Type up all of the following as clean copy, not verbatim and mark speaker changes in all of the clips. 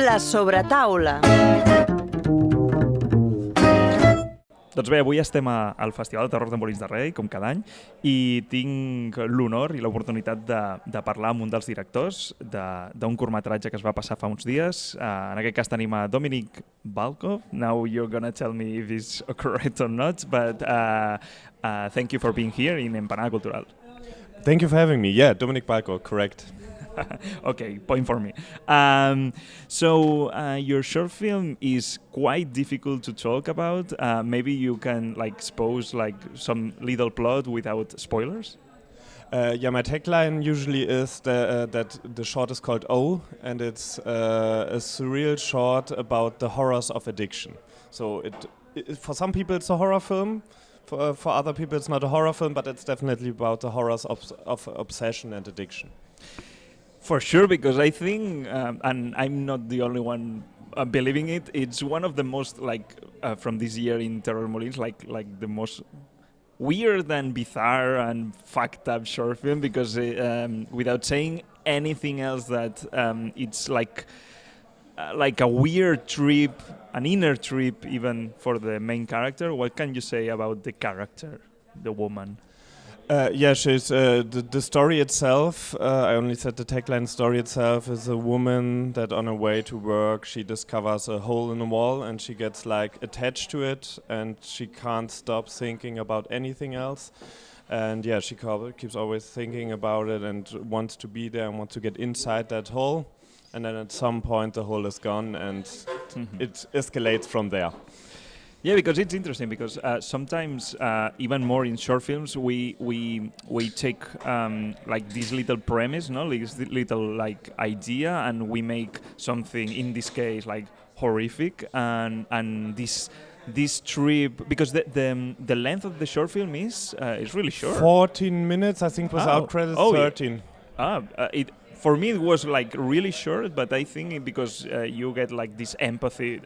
Speaker 1: La sobretaula.
Speaker 2: Doncs bé, avui estem al Festival de Terror de Molins de Rei, com cada any, i tinc l'honor i l'oportunitat de parlar amb un dels directors d'un curtmetratge que es va passar fa uns dies. En aquest cas tenim a Dominik Balkow. Now you're gonna tell me if it's correct or not, but thank you for being here in Empanada Cultural.
Speaker 3: Thank you for having me. Yeah, Dominik Balkow, correct.
Speaker 2: Okay, point for me. So your short film is quite difficult to talk about. Maybe you can expose some little plot without spoilers?
Speaker 3: Yeah, my tagline usually is that the short is called O, and it's a surreal short about the horrors of addiction. So for some people it's a horror film. For other people it's not a horror film, but it's definitely about the horrors of obsession and addiction.
Speaker 2: For sure, because I think, and I'm not the only one believing it, it's one of the most, from this year in Terror Molins, like the most weird and bizarre and fucked up short film, because without saying anything else, that it's like a weird trip, an inner trip even for the main character. What can you say about the character, the woman?
Speaker 3: Yeah, she's the story itself. I only said the tagline. Story itself is a woman that, on her way to work, she discovers a hole in the wall, and she gets attached to it, and she can't stop thinking about anything else. And yeah, she keeps always thinking about it and wants to be there and wants to get inside that hole. And then at some point, the hole is gone, and it escalates from there.
Speaker 2: Yeah, because it's interesting, because sometimes, even more in short films, we take this little premise, this little idea, and we make something, in this case, horrific, and this trip, because the length of the short film is really short.
Speaker 3: 14 minutes, I think, without credits. 13.
Speaker 2: For me, it was really short, but I think because you get this empathy,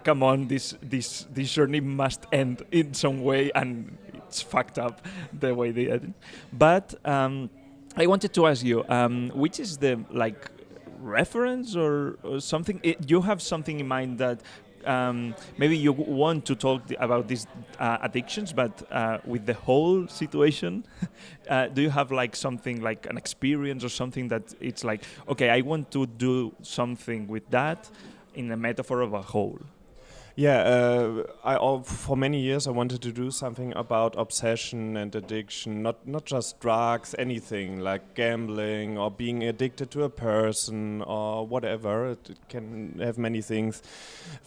Speaker 2: come on, this journey must end in some way, and it's fucked up the way they end. But I wanted to ask you, which is the reference or something? You have something in mind that maybe you want to talk about these addictions, but with the whole situation, do you have something an experience or something that it's okay, I want to do something with that in a metaphor of a whole?
Speaker 3: Yeah, for many years I wanted to do something about obsession and addiction, not just drugs, anything like gambling or being addicted to a person or whatever. It can have many things.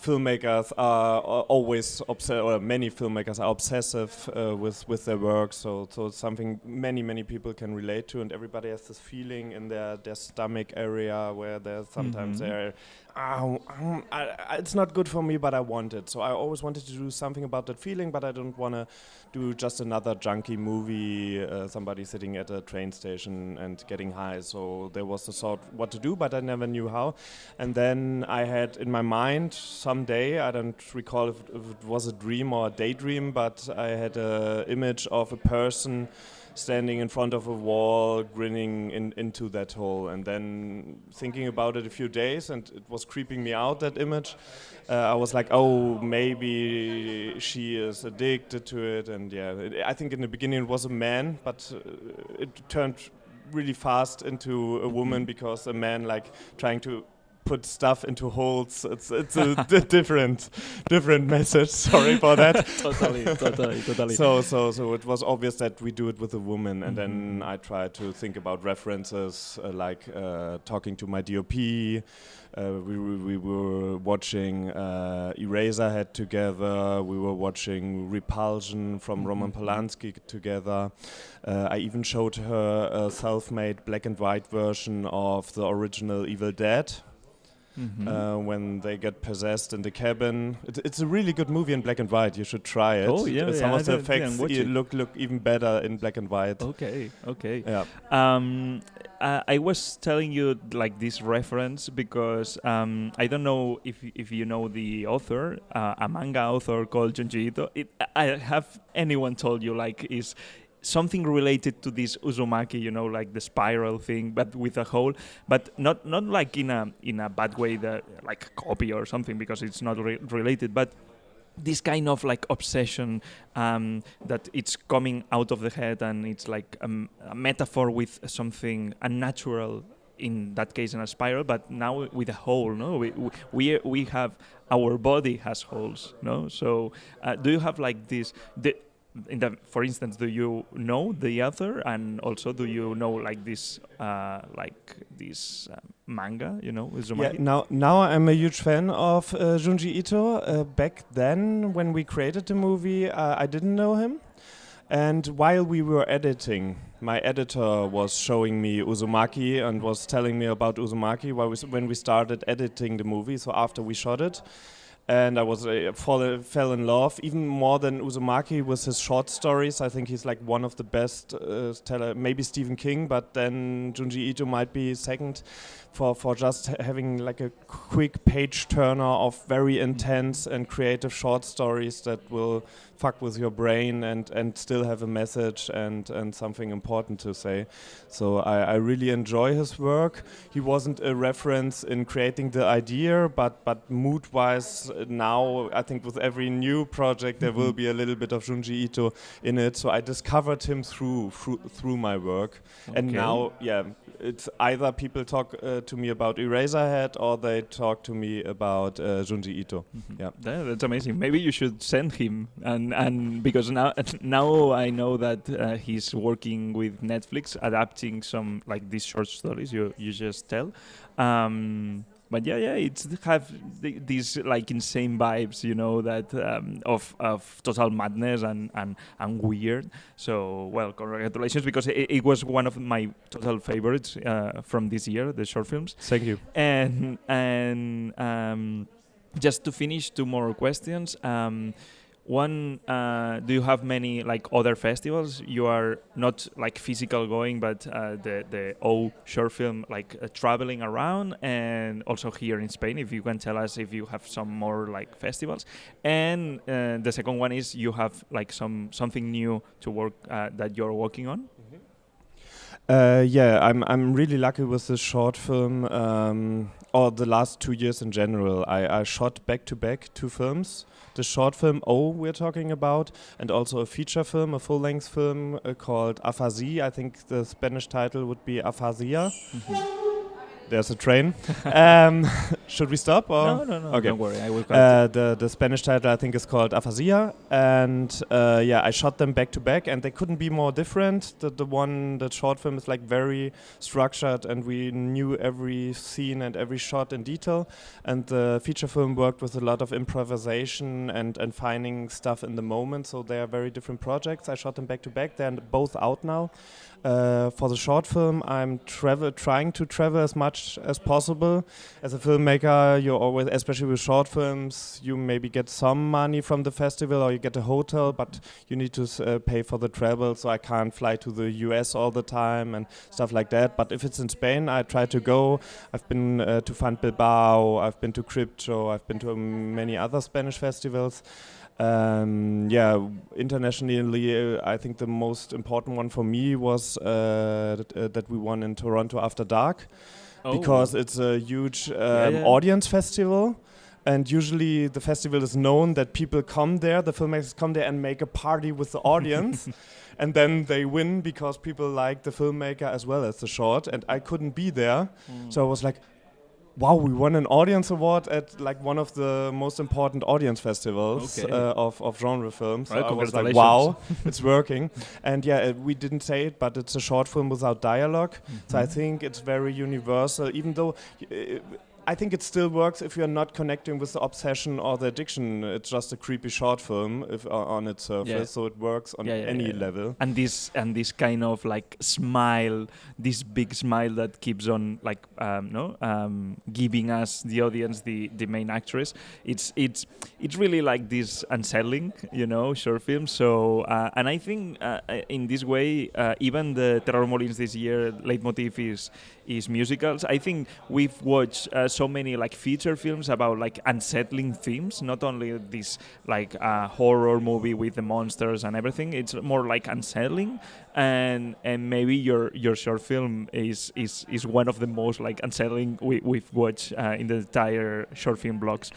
Speaker 3: Filmmakers are always many filmmakers are obsessive with their work, so it's something many people can relate to, and everybody has this feeling in their stomach area where there's sometimes it's not good for me, but I want it. So I always wanted to do something about that feeling, but I don't want to do just another junkie movie, somebody sitting at a train station and getting high. So there was the thought what to do, but I never knew how. And then I had in my mind someday, I don't recall if it was a dream or a daydream, but I had an image of a person standing in front of a wall, grinning into that hole, and then thinking about it a few days, and it was creeping me out, that image. I was like, oh, maybe she is addicted to it, and yeah, I think in the beginning it was a man, but it turned really fast into a woman, because a man trying to put stuff into holes. It's a different message. Sorry for that. Totally. So it was obvious that we do it with a woman, and then I tried to think about references, talking to my DOP. We were watching Eraserhead together. We were watching Repulsion from Roman Polanski together. I even showed her a self-made black and white version of the original Evil Dead. When they get possessed in the cabin. It's a really good movie in black and white. You should try it.
Speaker 2: Oh, yeah.
Speaker 3: Some of the effects look even better in black and white.
Speaker 2: Okay.
Speaker 3: Yeah.
Speaker 2: I was telling you this reference because I don't know if you know the author, a manga author called Junji Ito. Have anyone told you something related to this Uzumaki, like the spiral thing, but with a hole, but not like in a bad way, like a copy or something, because it's not related, but this kind of like obsession that it's coming out of the head, and it's like a metaphor with something unnatural, in that case in a spiral, but now with a hole. No, we have, our body has holes. No, so do you have like this? For instance, do you know the author, and also do you know like this manga? Uzumaki?
Speaker 3: Yeah. Now I'm a huge fan of Junji Ito. Back then, when we created the movie, I didn't know him. And while we were editing, my editor was showing me Uzumaki and was telling me about Uzumaki when we started editing the movie. So after we shot it. And I was fell in love even more than Uzumaki with his short stories. I think he's like one of the best teller, maybe Stephen King, but then Junji Ito might be second for just having like a quick page turner of very intense and creative short stories that will fuck with your brain and still have a message and something important to say. So I really enjoy his work. He wasn't a reference in creating the idea, but mood-wise now I think with every new project there will be a little bit of Junji Ito in it. So I discovered him through my work. Okay. And now, it's either people talk to me about Eraserhead or they talk to me about Junji Ito.
Speaker 2: Mm-hmm. Yeah, that's amazing. Maybe you should send him, and because now I know that he's working with Netflix adapting some like these short stories you just tell. But it's have these like insane vibes, that of total madness and weird. So congratulations, because it was one of my total favorites from this year, the short films.
Speaker 3: Thank you.
Speaker 2: And just to finish, two more questions. One, do you have many like other festivals? You are not like physical going, but the short film like traveling around, and also here in Spain. If you can tell us if you have some more like festivals. And the second one is, you have like something new to work that you're working on.
Speaker 3: I'm really lucky with this short film, or the last 2 years in general. I shot back-to-back 2 films. The short film we're talking about, and also a feature film, a full-length film called Aphasie. I think the Spanish title would be Aphasia. Mm-hmm. There's a train. Should we stop? Or?
Speaker 2: No.
Speaker 3: Okay.
Speaker 2: Don't worry, I will cut.
Speaker 3: The Spanish title I think is called Aphasia, and I shot them back to back, and they couldn't be more different. The short film is like very structured, and we knew every scene and every shot in detail. And the feature film worked with a lot of improvisation and finding stuff in the moment. So they are very different projects. I shot them back to back. They're both out now. For the short film, I'm trying to travel as much as possible. As a filmmaker, you always, especially with short films, you maybe get some money from the festival or you get a hotel, but you need to pay for the travel, so I can't fly to the US all the time and stuff like that. But if it's in Spain, I try to go. I've been to Fan Bilbao, I've been to Crypto, I've been to many other Spanish festivals. Internationally, I think the most important one for me was that we won in Toronto After Dark, because it's a huge audience festival. And usually the festival is known that people come there, the filmmakers come there and make a party with the audience. And then they win because people like the filmmaker as well as the short. And I couldn't be there. So I was like, wow, we won an audience award at like one of the most important audience festivals of genre films. So I was like, wow, it's working. And we didn't say it, but it's a short film without dialogue. Mm-hmm. So I think it's very universal, even though I think it still works if you're not connecting with the obsession or the addiction. It's just a creepy short film on its surface, so it works on any level.
Speaker 2: And this kind of like smile, this big smile that keeps on like giving us the audience the main actress. It's really like this unsettling, short film. So and I think in this way, even the Terror Molins this year leitmotif is musicals. I think we've watched so many like feature films about like unsettling themes, not only this like horror movie with the monsters and everything. It's more like unsettling, and maybe your short film is one of the most like unsettling we've watched in the entire short film blocks.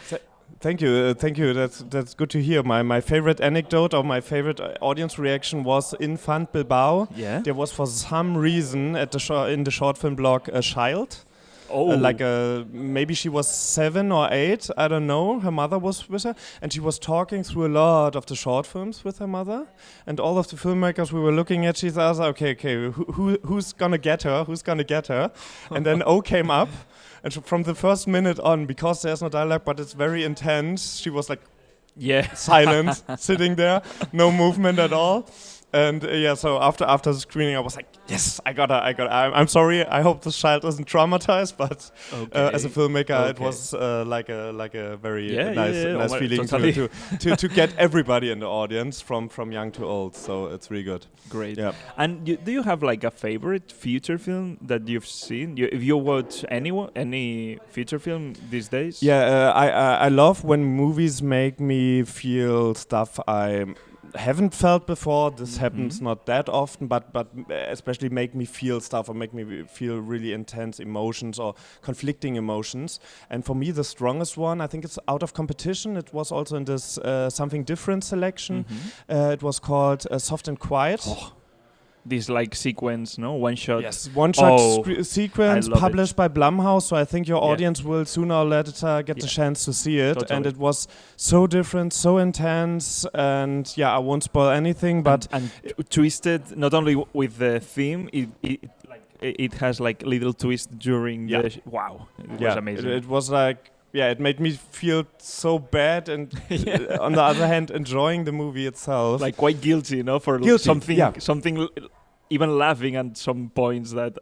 Speaker 3: Thank you, thank you. That's good to hear. My favorite anecdote or my favorite audience reaction was in Fund Bilbao.
Speaker 2: Yeah.
Speaker 3: There was for some reason at the in the short film block a child.
Speaker 2: Oh.
Speaker 3: Like maybe she was 7 or 8, I don't know. Her mother was with her, and she was talking through a lot of the short films with her mother. And all of the filmmakers we were looking at, she asked, okay, who's gonna get her? Who's gonna get her? And then O came up, and from the first minute on, because there's no dialogue, but it's very intense, she was like,
Speaker 2: yeah,
Speaker 3: silent, sitting there, no movement at all. And so after the screening, I was like, yes, I got her. I'm sorry. I hope this child isn't traumatized, but as a filmmaker, it was like a very nice feeling totally. to get everybody in the audience from young to old. So it's really good.
Speaker 2: Great.
Speaker 3: Yeah.
Speaker 2: And do you have like a favorite feature film that you've seen? If you watch any feature film these days?
Speaker 3: Yeah, I love when movies make me feel stuff I haven't felt before. This happens not that often, but especially make me feel stuff or make me feel really intense emotions or conflicting emotions. And for me, the strongest one, I think it's Out of Competition. It was also in this Something Different selection. It was called Soft and Quiet.
Speaker 2: Oh. This like sequence, no? One shot.
Speaker 3: Yes, one shot sequence published by Blumhouse. So I think your audience will sooner or later get the chance to see it. Totally. And it was so different, so intense, and I won't spoil anything. But
Speaker 2: and twisted not only with the theme, it has like little twist during the wow. It was amazing.
Speaker 3: It was like. Yeah, it made me feel so bad, and on the other hand, enjoying the movie itself.
Speaker 2: Like quite guilty, for something, even laughing at some points that,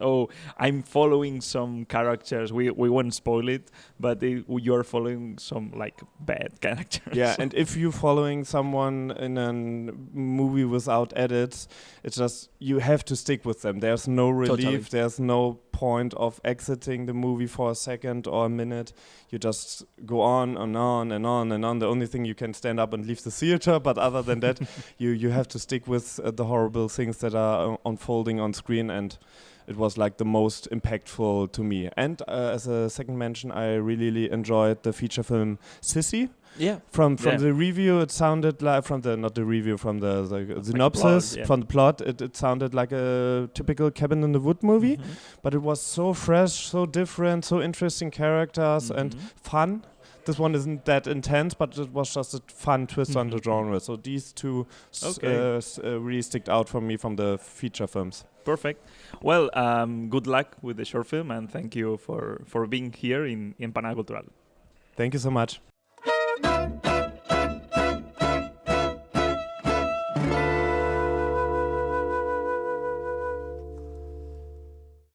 Speaker 2: I'm following some characters. We won't spoil it, but you're following some like bad characters.
Speaker 3: Yeah, and if you're following someone in a movie without edits, it's just, you have to stick with them. There's no relief. Totally. There's no point of exiting the movie for a second or a minute. You just go on and on and on and on. The only thing, you can stand up and leave the theater, but other than that, you have to stick with the horrible things that are unfolding on screen, and it was like the most impactful to me. And as a second mention, I really enjoyed the feature film Sissy. Yeah. From the review, it sounded like from the synopsis, from the plot, it sounded like a typical Cabin in the Wood movie, but it was so fresh, so different, so interesting characters and fun. This one isn't that intense, but it was just a fun twist on the genre. So these two really sticked out for me from the feature films.
Speaker 2: Perfect. Well, good luck with the short film, and thank you for being here in Empanada Cultural.
Speaker 3: Thank you so much.